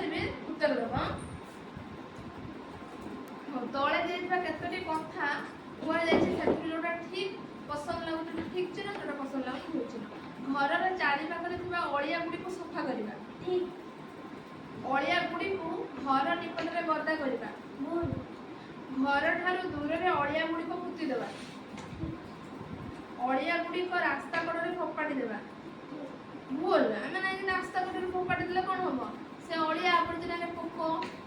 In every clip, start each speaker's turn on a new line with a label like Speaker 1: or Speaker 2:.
Speaker 1: ପଚାରିବି ଉତ୍ତର ଦେବ। ତଳେ ଦେଇଥିବା କେତୋଟି କଥା କୁହାଯାଇଛି ସେଥିରୁ ଯୋଉଟା ଠିକ୍ ପସନ୍ଦ ଲାଗୁଛି ଠିକ୍ ଚିହ୍ନ, ଯୋଉଟା ପସନ୍ଦ ଲାଗୁଛି ଭୁଲ ଚିହ୍ନ। ଘରର ଚାରିପାଖରେ ଥିବା ଅଳିଆ ଗୁଡ଼ିକୁ ସଫା କରିବା। ଠିକ୍। ଅଳିଆ ଗୁଡ଼ିକୁ ଘର ନିକଟରେ ଗଦା କରିବା। ଭୁଲ। ଘରଠାରୁ ଦୂରରେ ଅଳିଆ ଗୁଡ଼ିକ ପୋତି ଦେବା। ଅଳିଆ ଗୁଡ଼ିକ ରାସ୍ତା କଡ଼ରେ ଫୋପାଡ଼ି ଦେବା। ଭୁଲ। ଆମେ ନାଇଁ ରାସ୍ତା କଡ଼ରେ ଫୋପାଡ଼ି ଦେଲେ କ'ଣ ହବ? ସେ ଅଳିଆ ଆବର୍ଜନାରେ ପୋକ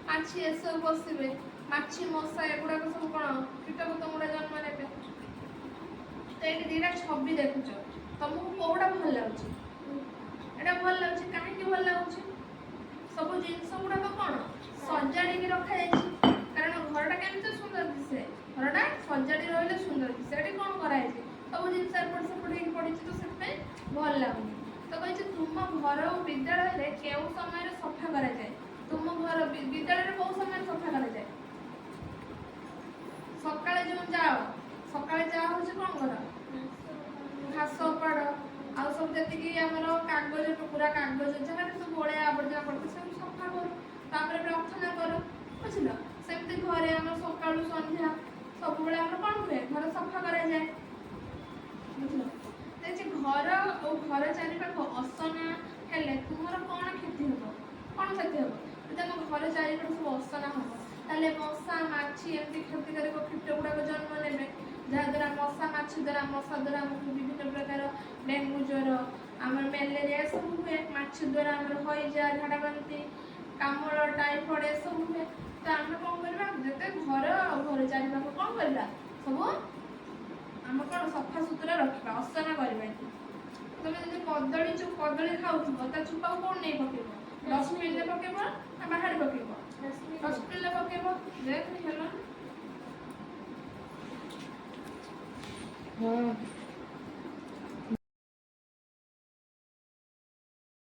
Speaker 1: ମାଛି ଏସବୁ ବସିବେ। ମାଛି ମଶା ଏଗୁଡ଼ାକ ସବୁ କ'ଣ କୀଟପତଙ୍ଗ ଜନ୍ମ ନେବେ। ତ ଏଠି ଦିଟା ଛବି ଦେଖୁଛ, ତମକୁ କୋଉଟା ଭଲ ଲାଗୁଛି? ଏଟା ଭଲ ଲାଗୁଛି। କାହିଁକି ଭଲ ଲାଗୁଛି? ସବୁ ଜିନିଷ ଗୁଡ଼ାକ କ'ଣ ସଜାଡ଼ିକି ରଖାଯାଇଛି, କାରଣ ଘରଟା କେମିତି ସୁନ୍ଦର ଦିଶେ, ଘରଟା ସଜାଡ଼ି ରହିଲେ ସୁନ୍ଦର ଦିଶେ। ଏଠି କ'ଣ କରାଯାଇଛି? ସବୁ ଜିନିଷ ଏପଟ ସେପଟ ହେଇକି ପଡ଼ିଛି, ତ ସେଥିପାଇଁ ଭଲ ଲାଗୁନି। ତ କହିଛି ତୁମ ଘର ଓ ବିଦ୍ୟାଳୟରେ କେଉଁ ସମୟରେ ସଫା କରାଯାଏ? ତୁମ ଘର ବିଦ୍ୟାଳୟରେ କୋଉ ସମୟରେ ସଫା କରାଯାଏ? ସକାଳେ ଯୋଉ ଯାଅ, ସକାଳେ ଯାଅ ହଉଛି କ'ଣ କର? ଘାସ ଉପାଡ଼, ଆଉ ସବୁ ଯେତିକି ଆମର କାଗଜ ଟୁକୁରା କାଗଜ ଯାହା ସବୁ ଅଳିଆ ଆବର୍ଜନା ପଡ଼ିଥାଏ ସବୁ ସଫା କରୁ, ତାପରେ ପ୍ରାର୍ଥନା କର। ବୁଝିଲ? ସେମିତି ଘରେ ଆମର ସକାଳୁ ସନ୍ଧ୍ୟା ସବୁବେଳେ ଆମର କ'ଣ ହୁଏ? ଘର ସଫା କରାଯାଏ। ବୁଝିଲ? ଦେଖି ଘର ଓ ଘର ଚାରିପାଖ ଅସନା ହେଲେ ତୁମର କ'ଣ କ୍ଷତି ହେବ? କ'ଣ କ୍ଷତି ହେବ? ଯଦି ଆମ ଘର ଚାରିପାଖ ସବୁ ଅସନା ହେବ, ତାହେଲେ ମଶା ମାଛି ଏମିତି କ୍ଷତିକାରକ କୀଟ ଗୁଡ଼ାକ ଜନ୍ମ ନେବେ, ଯାହାଦ୍ୱାରା ମଶା ମାଛି ଦ୍ୱାରା ମଶା ଦ୍ୱାରା ଆମକୁ ବିଭିନ୍ନ ପ୍ରକାର ଡେଙ୍ଗୁ ଜ୍ୱର, ଆମର ମ୍ୟାଲେରିଆ ଏସବୁ ହୁଏ। ମାଛି ଦ୍ୱାରା ଆମର ହଇଜା, ଝାଡ଼ା ବାନ୍ତି, କାମଳ, ଟାଇଫଏଡ୍ ଏସବୁ ହୁଏ। ତ ଆମେ କ'ଣ କରିବା? ଯେତେ ଘର ଆଉ ଘର ଚାରିପାଖ କ'ଣ କରିବା? ସବୁ ଆମେ କ'ଣ ସଫା ସୁତୁରା ରଖିବା, ଅସନା କରିବାନି। ତମେ ଯଦି କଦଳୀ ଖାଉଥିବ ତା ଚୋପାକୁ କ'ଣ ନେଇ ପକେଇବ? ଡଷ୍ଟବିନରେ ପକେଇବ ନା ବାହାରେ ପକେଇବ? ଡଷ୍ଟବିନରେ ପକେଇବ। ଦେଖ ହେଲା।
Speaker 2: ହଁ।